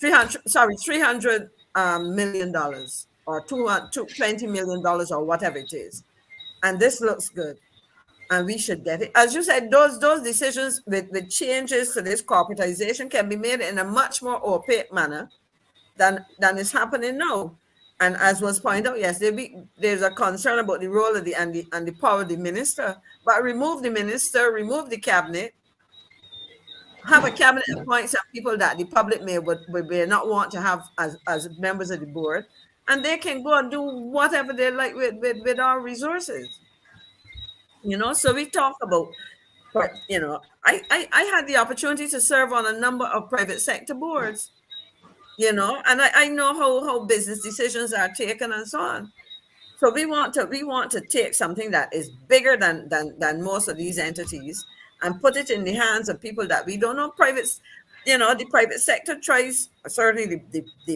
$300 million or $20 million or whatever it is. And this looks good. And we should get it. As you said, those decisions with changes to this corporatization can be made in a much more opaque manner than is happening now. And as was pointed out, yes, there's a concern about the role of the power of the minister. But remove the minister, remove the cabinet, have a cabinet appoint some people that the public may not want to have as members of the board, and they can go and do whatever they like with our resources. So we talk about, but I had the opportunity to serve on a number of private sector boards, and I know how business decisions are taken and so on. So we want to take something that is bigger than most of these entities and put it in the hands of people that we don't know. The private sector tries, certainly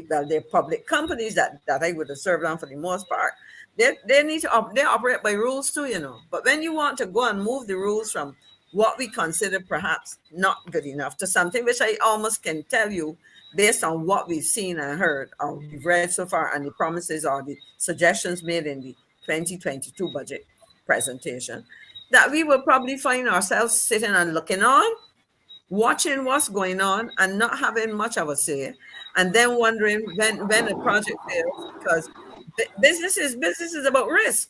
they're public companies that I would have served on for the most part. They need to they operate by rules too. But when you want to go and move the rules from what we consider perhaps not good enough to something which I almost can tell you, based on what we've seen and heard or we've read so far, and the promises or the suggestions made in the 2022 budget presentation, that we will probably find ourselves sitting and looking on, watching what's going on and not having much of a say, and then wondering when a project fails, because business is about risk.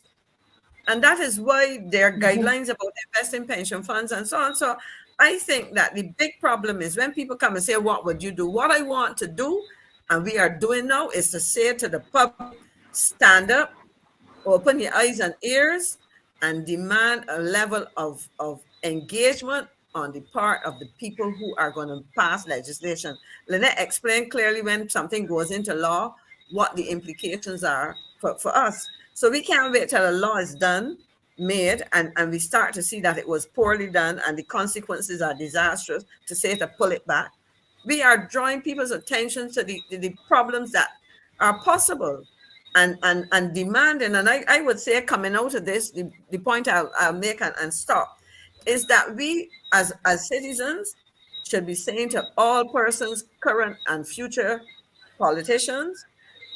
And that is why there are guidelines about investing pension funds and so on. So I think that the big problem is when people come and say, what would you do? What I want to do, and we are doing now, is to say to the public, stand up, open your eyes and ears, and demand a level of engagement on the part of the people who are going to pass legislation. Lynette explained clearly when something goes into law, what the implications are for us. So we can't wait till a law is done, made, and we start to see that it was poorly done and the consequences are disastrous to say to pull it back. We are drawing people's attention to the problems that are possible and demanding. And I would say coming out of this, the point I'll make and stop is that we as citizens should be saying to all persons, current and future politicians,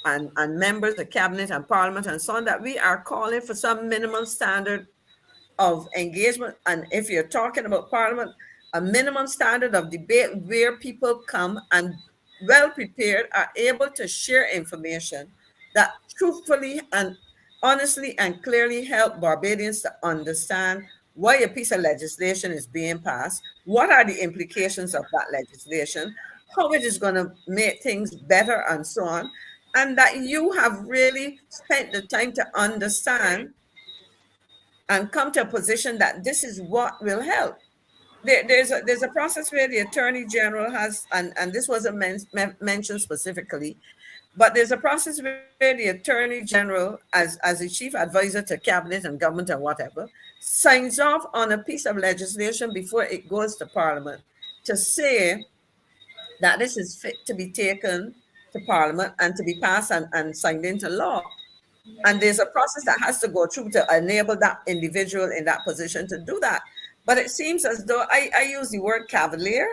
and members of cabinet and parliament and so on, that we are calling for some minimum standard of engagement. And if you're talking about parliament, a minimum standard of debate where people come and well prepared are able to share information that truthfully and honestly and clearly help Barbadians to understand why a piece of legislation is being passed, what are the implications of that legislation, how it is going to make things better and so on, and that you have really spent the time to understand and come to a position that this is what will help. There's a process where the Attorney General has, and this wasn't mentioned specifically, but there's a process where the Attorney General, as a chief advisor to cabinet and government and whatever, signs off on a piece of legislation before it goes to Parliament to say that this is fit to be taken to Parliament and to be passed and signed into law. And there's a process that has to go through to enable that individual in that position to do that. But it seems as though I use the word cavalier,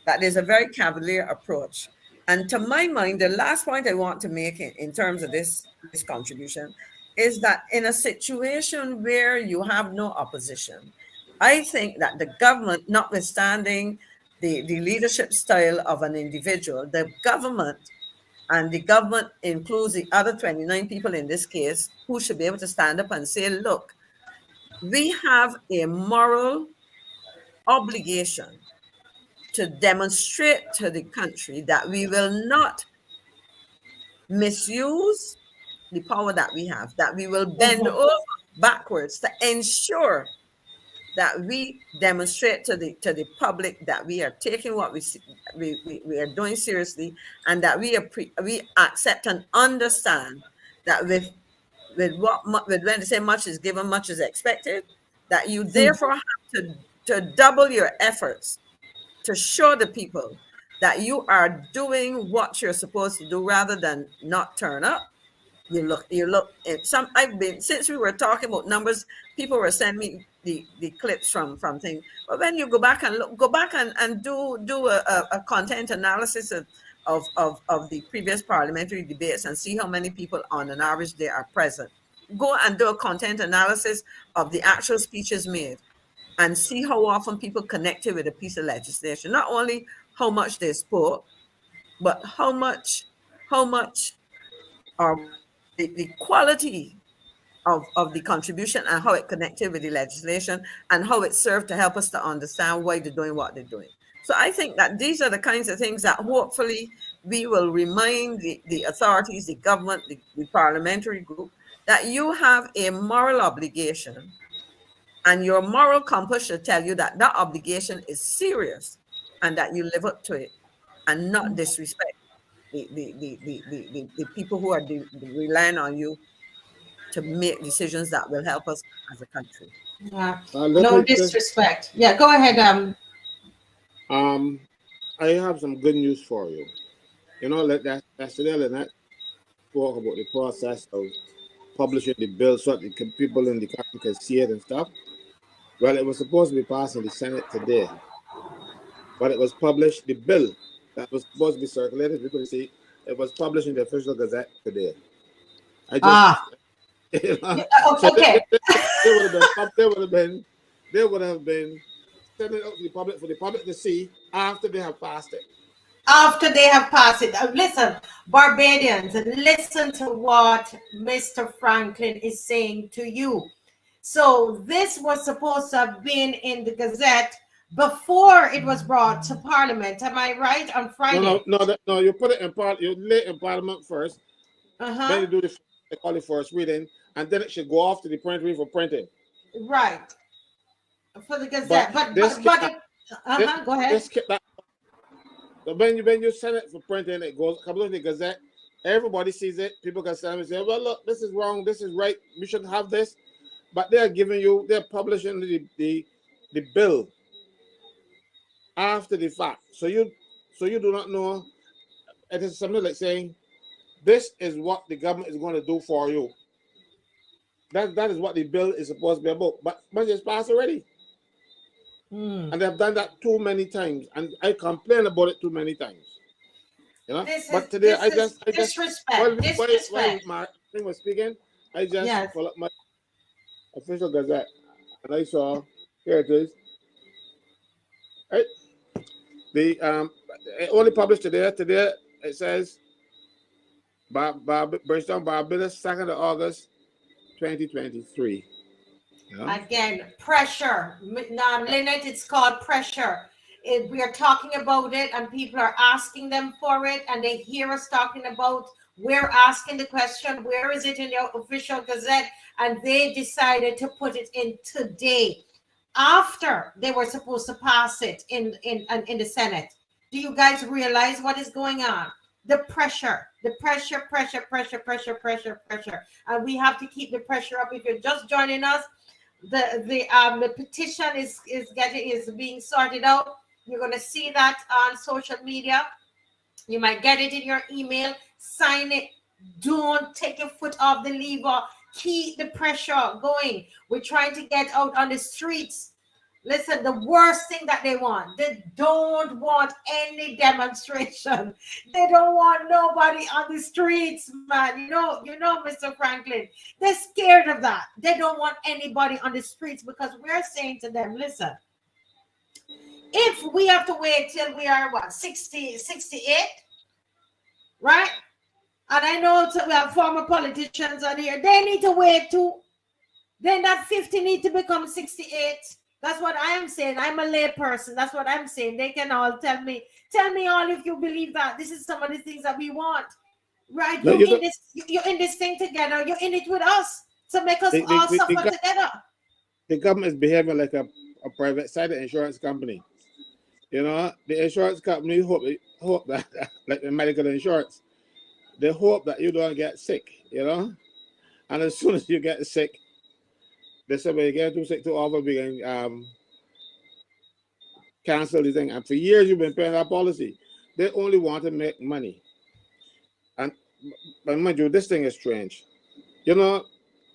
that there's a very cavalier approach. And to my mind, the last point I want to make in terms of this contribution is that in a situation where you have no opposition, I think that the government, notwithstanding the leadership style of an individual, the government, and the government includes the other 29 people in this case, who should be able to stand up and say, look, we have a moral obligation to demonstrate to the country that we will not misuse the power that we have, that we will bend over backwards to ensure that we demonstrate to the public that we are taking what we are doing seriously, and that we accept and understand that with when they say much is given, much is expected, that you therefore have to double your efforts to show the people that you are doing what you're supposed to do rather than not turn up. You look at some, since we were talking about numbers, people were sending me the clips from things. But when you go back and look, and do a content analysis of the previous parliamentary debates and see how many people on an average day are present. Go and do a content analysis of the actual speeches made and see how often people connected with a piece of legislation. Not only how much they spoke, but how much or the quality of the contribution and how it connected with the legislation and how it served to help us to understand why they're doing what they're doing. So I think that these are the kinds of things that hopefully we will remind the authorities, the government, the parliamentary group, that you have a moral obligation, and your moral compass should tell you that that obligation is serious and that you live up to it and not disrespect the people who are relying on you to make decisions that will help us as a country. Yeah. No disrespect. Yeah, go ahead. I have some good news for you. You know, like that's the Lynette spoke about the process of publishing the bill so that the people in the country can see it and stuff. Well, it was supposed to be passed in the Senate today, but it was published. The bill that was supposed to be circulated, people see, it was published in the official gazette today. I just. Okay. They would have been sending it out to the public for the public to see after they have passed it. After they have passed it. Listen, Barbadians, listen to what Mr. Franklyn is saying to you. So this was supposed to have been in the Gazette before it was brought to Parliament. Am I right? On Friday? No. You put it in you lay in Parliament first. Then you do they call it first reading, and then it should go off to the print room for printing. Right. For the Gazette. But go ahead. When you send it for printing, it goes comes in the Gazette. Everybody sees it. People can send and say, "Well, look, this is wrong. This is right. We should have this." But they're publishing the bill after the fact. So you do not know. It is something like saying, this is what the government is going to do for you. That is what the bill is supposed to be about. But it's passed already. And they've done that too many times. And I complain about it too many times. You know? But today I just disrespect. While Martin was speaking, I just pulled up my official gazette. And I saw, here it is. Right? It only published today. Today it says Bridgetown, Barbados, 2nd of August, 2023. Yeah. Again, pressure. Now, Lynette, it's called pressure. We are talking about it, and people are asking them for it, and they hear us talking about. We're asking the question, where is it in your official gazette? And they decided to put it in today, after they were supposed to pass it in the Senate. Do you guys realize what is going on? The pressure. And we have to keep the pressure up. If you're just joining us, the petition is being sorted out. You're going to see that on social media. You might get it in your email. Sign it. Don't take your foot off the lever. Keep the pressure going. We're trying to get out on the streets. Listen, the worst thing that they don't want any demonstration. They don't want nobody on the streets, man. You know, Mr. Franklyn, they're scared of that. They don't want anybody on the streets because we're saying to them, listen, if we have to wait till we are 60, 68, right? And I know we have former politicians on here. They need to wait too. Then that 50 need to become 68. That's what I am saying. I'm a lay person. That's what I'm saying. They can all tell me all if you believe that. This is some of the things that we want. Right? No, you're in this thing together. You're in it with us. So make us all suffer together. The government is behaving like a private side insurance company. You know, the insurance company hope that like the medical insurance, they hope that you don't get sick, you know? And as soon as you get sick, they say, well, you get too sick to offer, we can cancel the thing. And for years, you've been paying that policy. They only want to make money. And but mind you, this thing is strange. You know,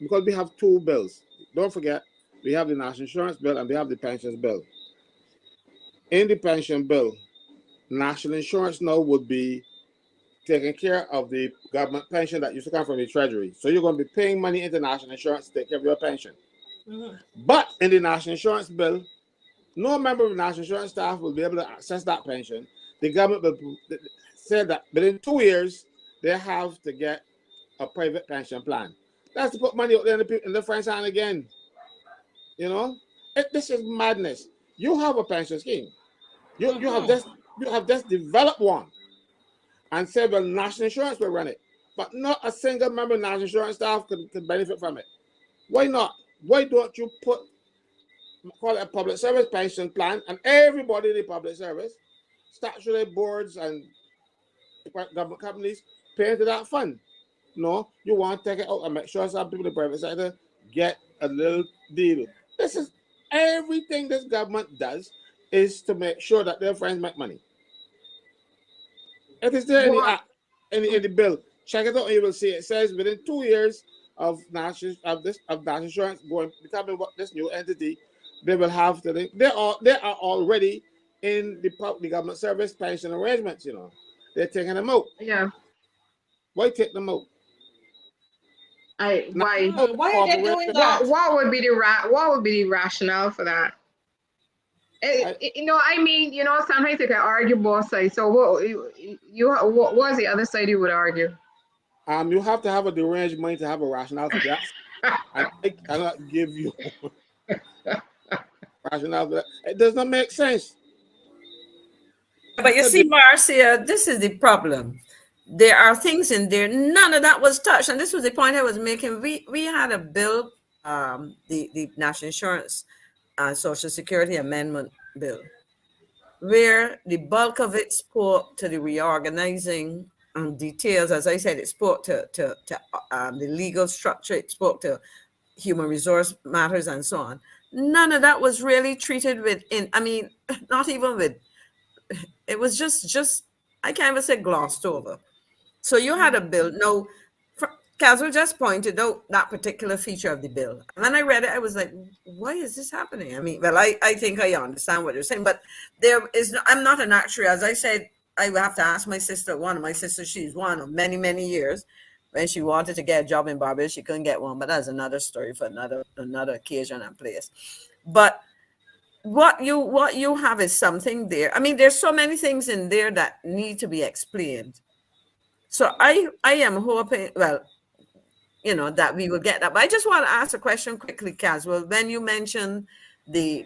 because we have two bills. Don't forget, we have the national insurance bill, and we have the pensions bill. In the pension bill, national insurance now would be taking care of the government pension that used to come from the treasury. So you're going to be paying money into national insurance to take care of your pension. But in the national insurance bill, no member of the national insurance staff will be able to access that pension. The government will say that within 2 years, they have to get a private pension plan. That's to put money out there in the French hand again. You know, this is madness. You have a pension scheme. You have just developed one and said, well, national insurance will run it. But not a single member of national insurance staff could benefit from it. Why not? Why don't you call it a public service pension plan, and everybody in the public service, statutory boards and government companies, pay into that fund? No, you want to take it out and make sure some people in the private sector get a little deal. This is everything this government does is to make sure that their friends make money. If it's there in the bill, check it out and you will see it says within 2 years of national insurance becoming this new entity, they will have to. They are already in the government service pension arrangements. You know, they're taking them out. Yeah. Why take them out? Why are they doing that? What would be the rationale for that? I mean, sometimes you can argue both sides. So what was the other side you would argue? You have to have a deranged mind to have a rationale for that. I cannot give you rationale for that. It does not make sense. But you see, Marcia, this is the problem. There are things in there, none of that was touched. And this was the point I was making. We had a bill, the National Insurance and Social Security Amendment Bill, where the bulk of it spoke to the reorganizing and details. As I said, it spoke to the legal structure, it spoke to human resource matters and so on. None of that was really treated not even with, it was just I can't even say glossed over. So you had a bill. No, Caswell just pointed out that particular feature of the bill. And when I read it, I was like, why is this happening? I mean, well, I think I understand what you're saying, but I'm not an actuary. As I said, I would have to ask my sister. One of my sisters, she's one of many, many years. When she wanted to get a job in Barbados, she couldn't get one, but that's another story for another occasion and place. But what you have is something there. I mean, there's so many things in there that need to be explained. So I am hoping, that we will get that. But I just want to ask a question quickly, Caswell. When you mentioned the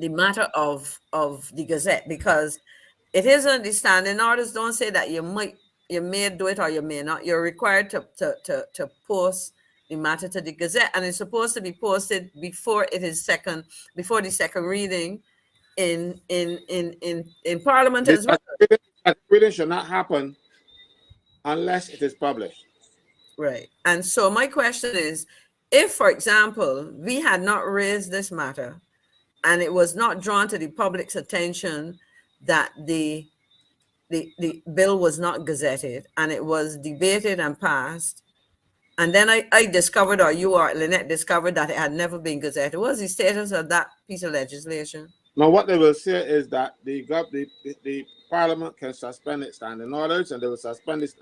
matter of the Gazette, because it is the standing orders don't say that you may do it or you may not. You're required to post the matter to the Gazette, and it's supposed to be posted before the second reading in Parliament as well. Reading should not happen unless it is published. Right. And so my question is, if, for example, we had not raised this matter and it was not drawn to the public's attention that the bill was not gazetted and it was debated and passed, and then I discovered, or you or Lynette discovered, that it had never been gazetted, what was the status of that piece of legislation? Now, what they will say is that the Parliament can suspend its standing orders, and they will suspend it.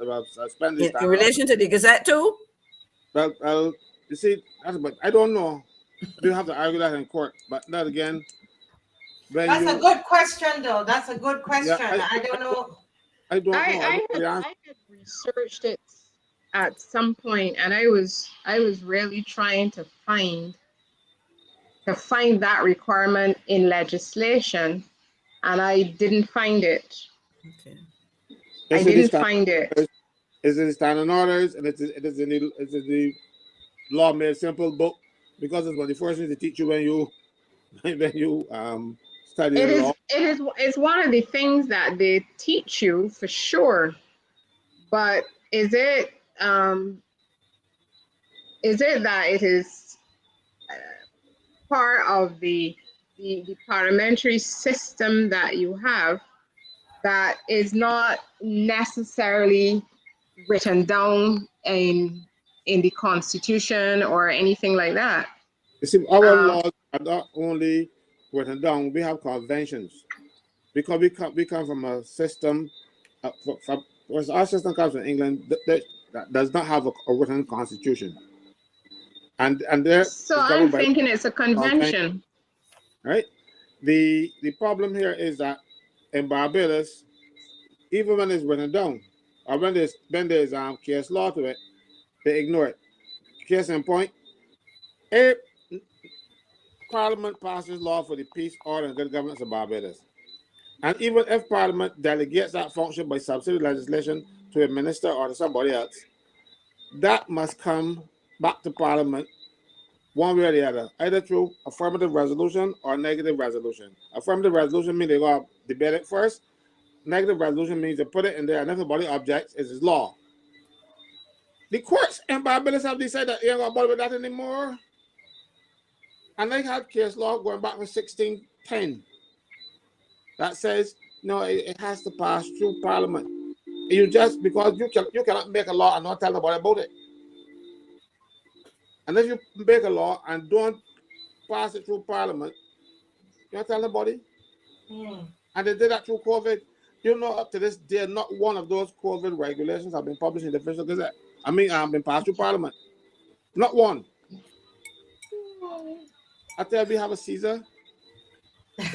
In relation to the Gazette too? Well, you see, I don't know. You have to argue that in court, but not again. That's a good question, though. That's a good question. Yeah, I don't know. I don't know. I had researched it at some point, and I was really trying to find that requirement in legislation, and I didn't find it. Okay. I didn't find it. Is it standing orders, and it is in the Law Made Simple book, because it's one of the first things they teach you when you study law. It's one of the things that they teach you for sure, but is it that it is part of the parliamentary system that you have that is not necessarily written down in the Constitution or anything like that? You see, our Um, laws are not only written down, we have conventions. Because we come from a system, our system comes from England that does not have a written constitution. And there so is I'm governed by thinking it's a convention, convention. right? The problem here is that in Barbados, even when it's written down, or when there's case law to it, they ignore it. Case in point, if Parliament passes law for the peace, order, and good governance of Barbados, and even if Parliament delegates that function by subsidiary legislation to a minister or to somebody else, that must come back to Parliament one way or the other, either through affirmative resolution or negative resolution. Affirmative resolution means they're going to debate it first. Negative resolution means they put it in there, and if nobody objects, it's law. The courts in Barbados have decided that they ain't going to bother with that anymore. And they had case law going back to 1610 that says, no, it has to pass through Parliament. You just, because you cannot make a law and not tell nobody about it. And if you make a law and don't pass it through Parliament, you don't tell nobody. And they did that through COVID. You know, up to this day, not one of those COVID regulations have been published in the official gazette. I mean, been passed through Parliament. Not one. I tell you, we have a Caesar.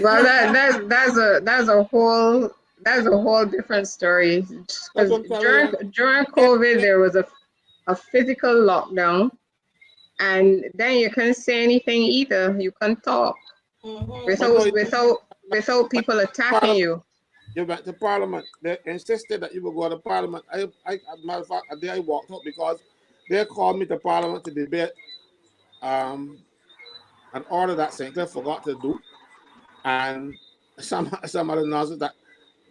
Well, that's a whole different story. That's Because what I'm telling you. during COVID there was a physical lockdown, and then you couldn't say anything either. You couldn't talk without people attacking you. You went to Parliament. They insisted that you would go to Parliament. As a matter of fact, a day I walked out because they called me to Parliament to debate an order that St. Clair forgot to do, and some other nonsense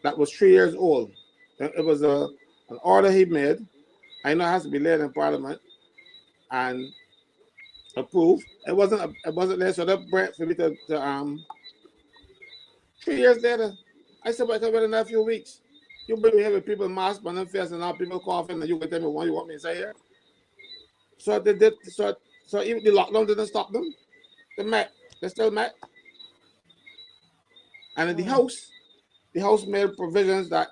that was 3 years old. It was an order he made. I know it has to be laid in Parliament and approved. It wasn't there, so they brought for me to 3 years later. I said, but I come in a few weeks. You bring me here with people masks on their face and now people coughing, and you can tell me what you want me to say here. So they did. So even the lockdown didn't stop them. They met. They still met. And in the house made provisions that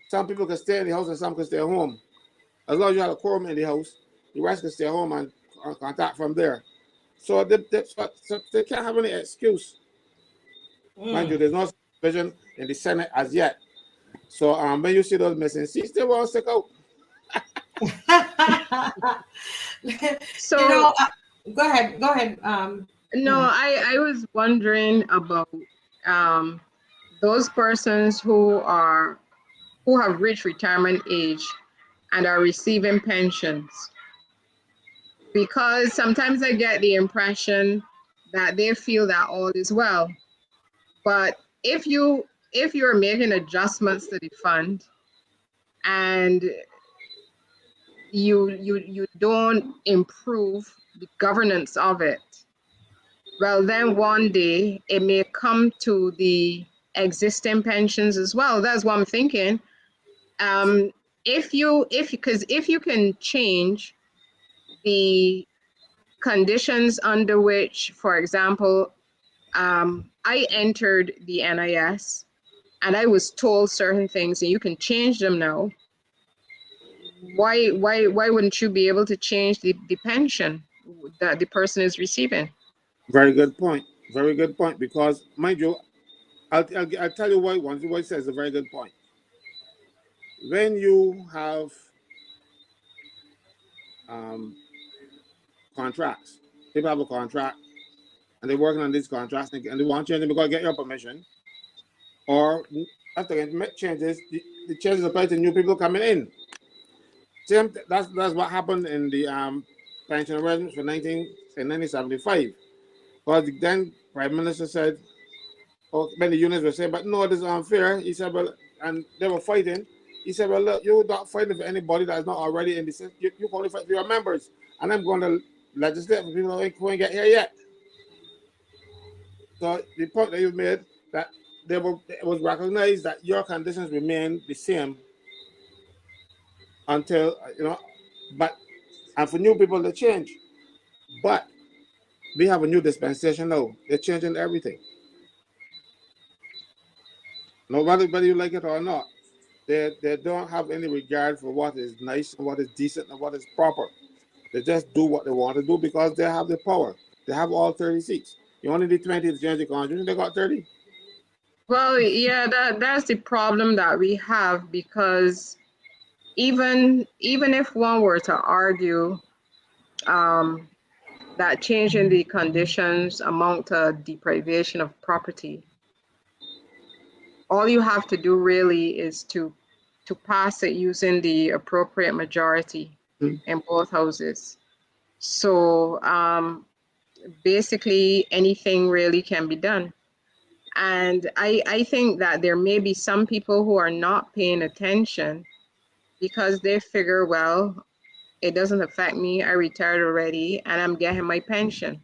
some people could stay in the house and some could stay home. As long as you had a quorum in the house, the rest could stay home and contact from there. So they can't have any excuse. Mind you, there's no provision in the Senate as yet. So when you see those missing seats, they will stick out. So you know, go ahead. No, I was wondering about those persons who have reached retirement age and are receiving pensions, because sometimes I get the impression that they feel that all is well. But if you're making adjustments to the fund and you don't improve the governance of it, well, then one day it may come to the existing pensions as well. That's what I'm thinking. If you can change the conditions under which, for example, I entered the NIS and I was told certain things, and you can change them now. Why wouldn't you be able to change the pension that the person is receiving? Very good point. Very good point. Because mind you, I'll tell you why. What he says is a very good point. When you have contracts, people have a contract and they're working on these contracts and they want change, because get your permission, or after they make changes, the changes apply to new people coming in. Same, that's what happened in the pension arrangements for 1975. Because then Prime Minister said, or when the unions were saying, but no, this is unfair. He said, well, and they were fighting. He said, well, look, you're not fighting for anybody that is not already in the system. You only fight for your members. And I'm going to legislate for people who ain't get here yet. So the point that you made, that it was recognized that your conditions remain the same until, and for new people to change. But We have a new dispensation now. They're changing everything. No, whether you like it or not, they don't have any regard for what is nice and what is decent and what is proper. They just do what they want to do because they have the power. They have all 30 seats. You only need 20 to change the constitution. They got 30. Well, yeah, that's the problem that we have, because even if one were to argue that changing the conditions amount to deprivation of property, all you have to do really is to pass it using the appropriate majority in both houses. So basically anything really can be done. And I think that there may be some people who are not paying attention because they figure, well, it doesn't affect me. I retired already and I'm getting my pension.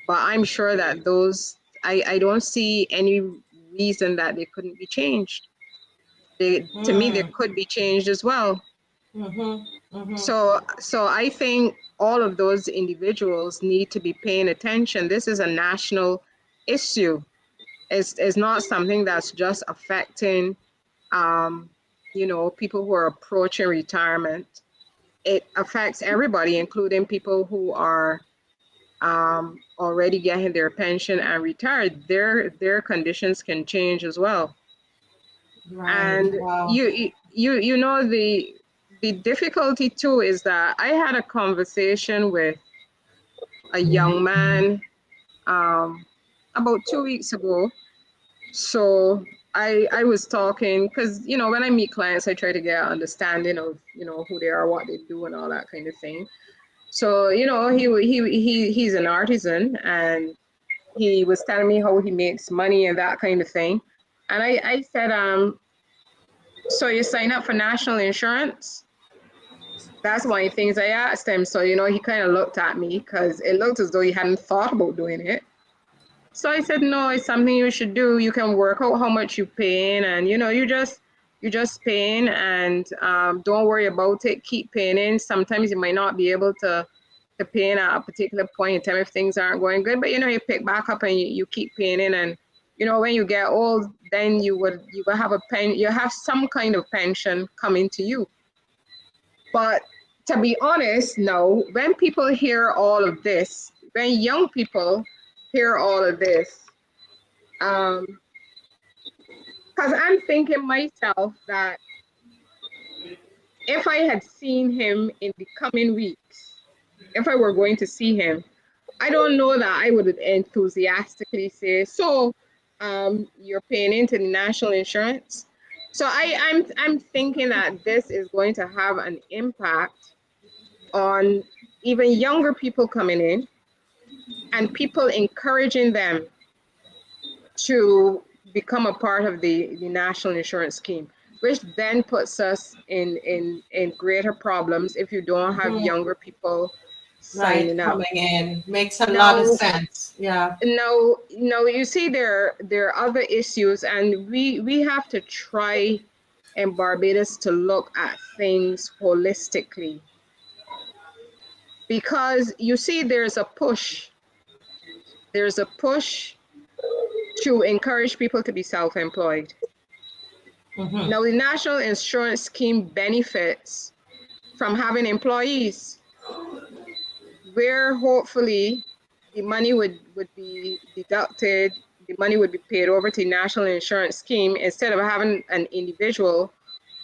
But I'm sure that those, I don't see any reason that they couldn't be changed. To me, they could be changed as well. So I think all of those individuals need to be paying attention. This is a national issue. It's not something that's just affecting, people who are approaching retirement. It affects everybody, including people who are already getting their pension and retired. Their conditions can change as well. Right. And Wow. you know the difficulty too is that I had a conversation with a young man about 2 weeks ago. So I was talking because, when I meet clients, I try to get an understanding of, who they are, what they do, and all that kind of thing. So, he's an artisan, and he was telling me how he makes money and that kind of thing. And I said, so you sign up for national insurance? That's one of the things I asked him. So, he kind of looked at me because it looked as though he hadn't thought about doing it. So I said, no, it's something you should do. You can work out how much you paying, and you just paying, and don't worry about it. Keep paying in. Sometimes you might not be able to pay in at a particular point in time if things aren't going good, but you pick back up and you keep paying in, and when you get old, then you will have you have some kind of pension coming to you. But to be honest, no, when people hear all of this, when young people hear all of this, because I'm thinking myself that if I had seen him in the coming weeks, if I were going to see him, I don't know that I would enthusiastically say, so you're paying into the national insurance. So I'm thinking that this is going to have an impact on even younger people coming in, and people encouraging them to become a part of the national insurance scheme, which then puts us in greater problems if you don't have younger people signing up. Coming in makes a lot of sense. Yeah. No, you see, there are other issues, and we have to try in Barbados to look at things holistically, because you see there's a push to encourage people to be self-employed. Now, the national insurance scheme benefits from having employees, where hopefully the money would be deducted, the money would be paid over to the national insurance scheme, instead of having an individual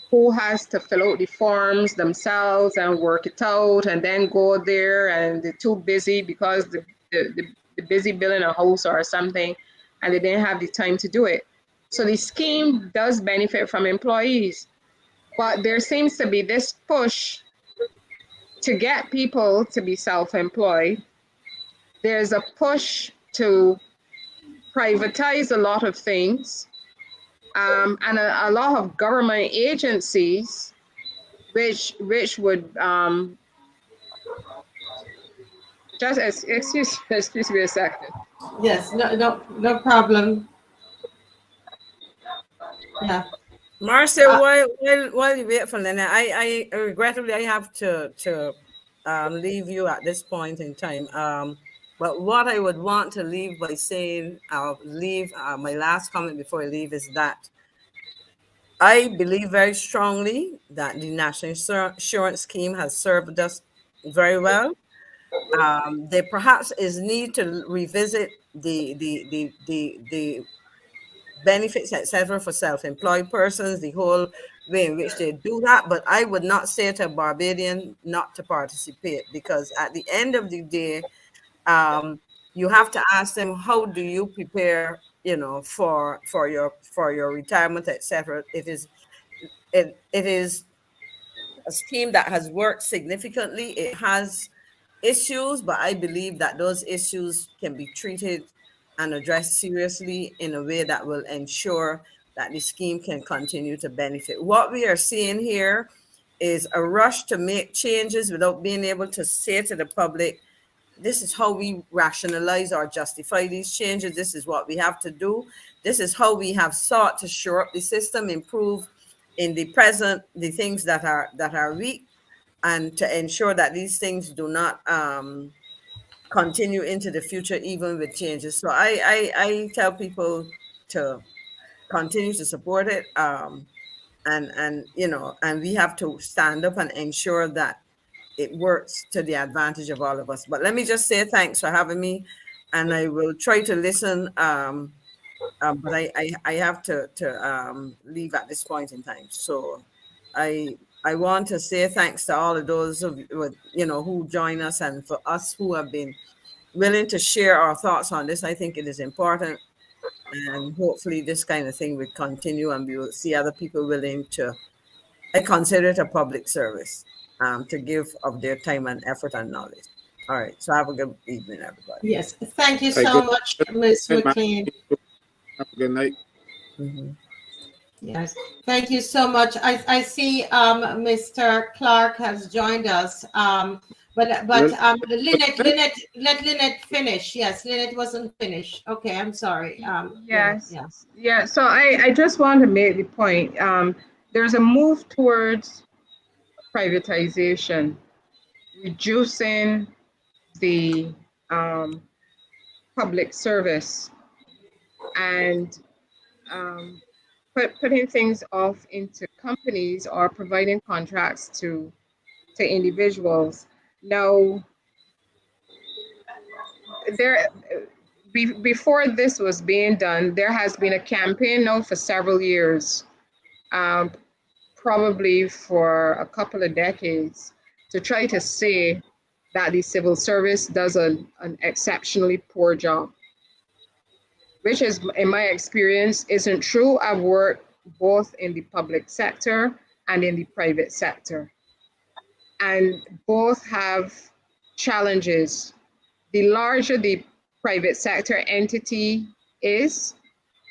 who has to fill out the forms themselves and work it out, and then go there and they're too busy because they're busy building a house or something, and they didn't have the time to do it. So the scheme does benefit from employees, but there seems to be this push to get people to be self-employed. There's a push to privatize a lot of things, and a lot of government agencies, which would just excuse me a second. Yes, no problem. Yeah. Marcia, while you wait for Lena, I regrettably I have to leave you at this point in time. But what I would want to leave by saying, I'll leave my last comment before I leave is that I believe very strongly that the National Insurance Scheme has served us very well. There perhaps is need to revisit the benefits, etc., for self-employed persons, the whole way in which they do that. But I would not say to a Barbadian not to participate, because at the end of the day, um, you have to ask them, how do you prepare, for your retirement, etc. It is a scheme that has worked significantly. It has issues, but I believe that those issues can be treated and addressed seriously in a way that will ensure that the scheme can continue to benefit. What we are seeing here is a rush to make changes without being able to say to the public, this is how we rationalize or justify these changes. This is what we have to do. This is how we have sought to shore up the system, improve in the present the things that are weak, and to ensure that these things do not continue into the future, even with changes. So I tell people to continue to support it, and we have to stand up and ensure that it works to the advantage of all of us. But let me just say thanks for having me, and I will try to listen. But I have to leave at this point in time. So I want to say thanks to all of those who join us, and for us who have been willing to share our thoughts on this. I think it is important, and hopefully this kind of thing will continue, and we will see other people willing to. I consider it a public service, to give of their time and effort and knowledge. All right. So have a good evening, everybody. Yes, thank you Hey, so good. much, Ms. Good night. McLean. Have a good night. Mhm. Yes, thank you so much. I see Mr. Clark has joined us. But Lynette, let Lynette finish. Yes, Lynette wasn't finished. Okay, I'm sorry. Yes. Yes. Yeah. So I just want to make the point. There's a move towards privatization, reducing the public service, and putting things off into companies or providing contracts to individuals. Now, before this was being done, there has been a campaign now for several years, probably for a couple of decades, to try to say that the civil service does an exceptionally poor job, which is, in my experience, isn't true. I've worked both in the public sector and in the private sector, and both have challenges. The larger the private sector entity is,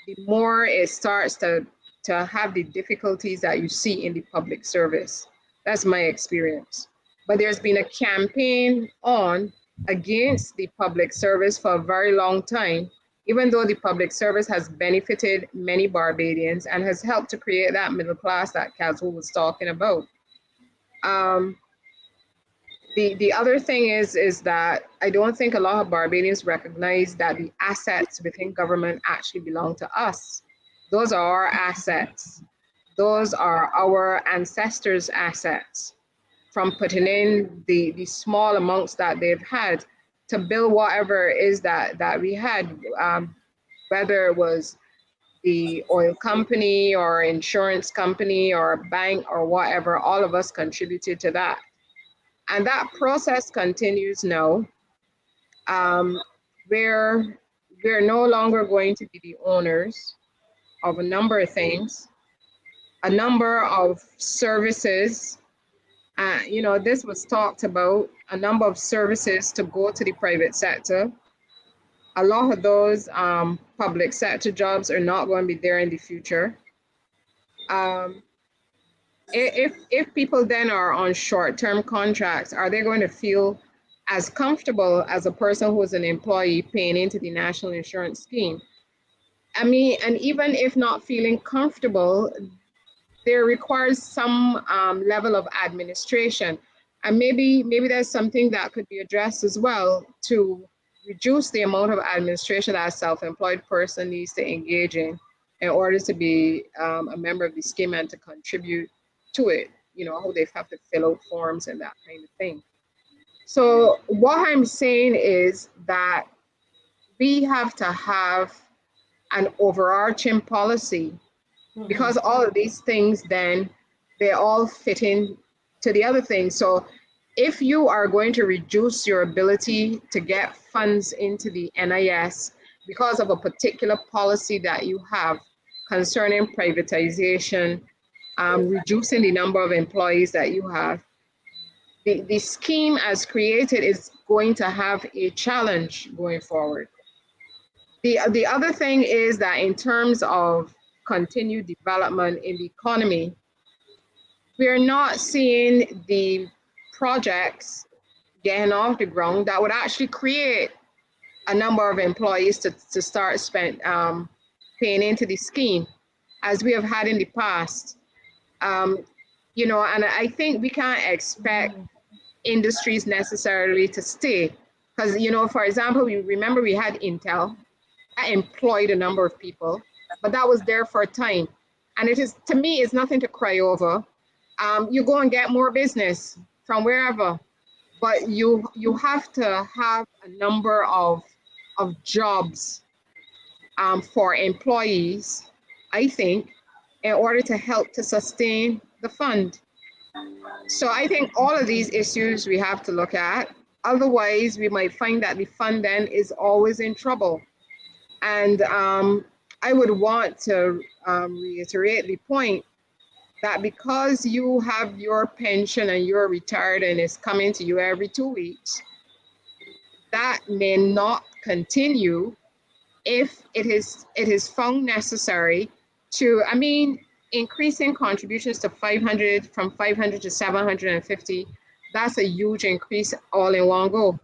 the more it starts to have the difficulties that you see in the public service. That's my experience. But there's been a campaign on against the public service for a very long time, even though the public service has benefited many Barbadians and has helped to create that middle class that Caswell was talking about. The other thing is that I don't think a lot of Barbadians recognize that the assets within government actually belong to us. Those are our assets. Those are our ancestors' assets, from putting in the small amounts that they've had to build whatever it is that we had, whether it was the oil company or insurance company or bank or whatever. All of us contributed to that. And that process continues now. We're no longer going to be the owners of a number of things, a number of services. This was talked about, a number of services to go to the private sector. A lot of those public sector jobs are not going to be there in the future. If people then are on short-term contracts, are they going to feel as comfortable as a person who is an employee paying into the national insurance scheme? I mean, and even if not feeling comfortable, there requires some level of administration. And maybe there's something that could be addressed as well to reduce the amount of administration that a self-employed person needs to engage in order to be a member of the scheme and to contribute to it. You know, how they have to fill out forms and that kind of thing. So what I'm saying is that we have to have an overarching policy, because all of these things then they all fit in to the other things. So if you are going to reduce your ability to get funds into the NIS because of a particular policy that you have concerning privatization, reducing the number of employees that you have, the scheme as created is going to have a challenge going forward. The other thing is that in terms of continued development in the economy, we're not seeing the projects getting off the ground that would actually create a number of employees to start paying into the scheme, as we have had in the past. You know, and I think we can't expect industries necessarily to stay, because, you know, for example, we remember we had Intel that employed a number of people, but that was there for a time. And it is, to me, it's nothing to cry over. You go and get more business from wherever, but you have to have a number of jobs for employees, I think, in order to help to sustain the fund. So I think all of these issues we have to look at. Otherwise, we might find that the fund then is always in trouble. And I would want to reiterate the point that because you have your pension and you're retired and it's coming to you every 2 weeks, that may not continue if it is found necessary to, I mean, increasing contributions to 500, from 500 to 750, that's a huge increase all in one go.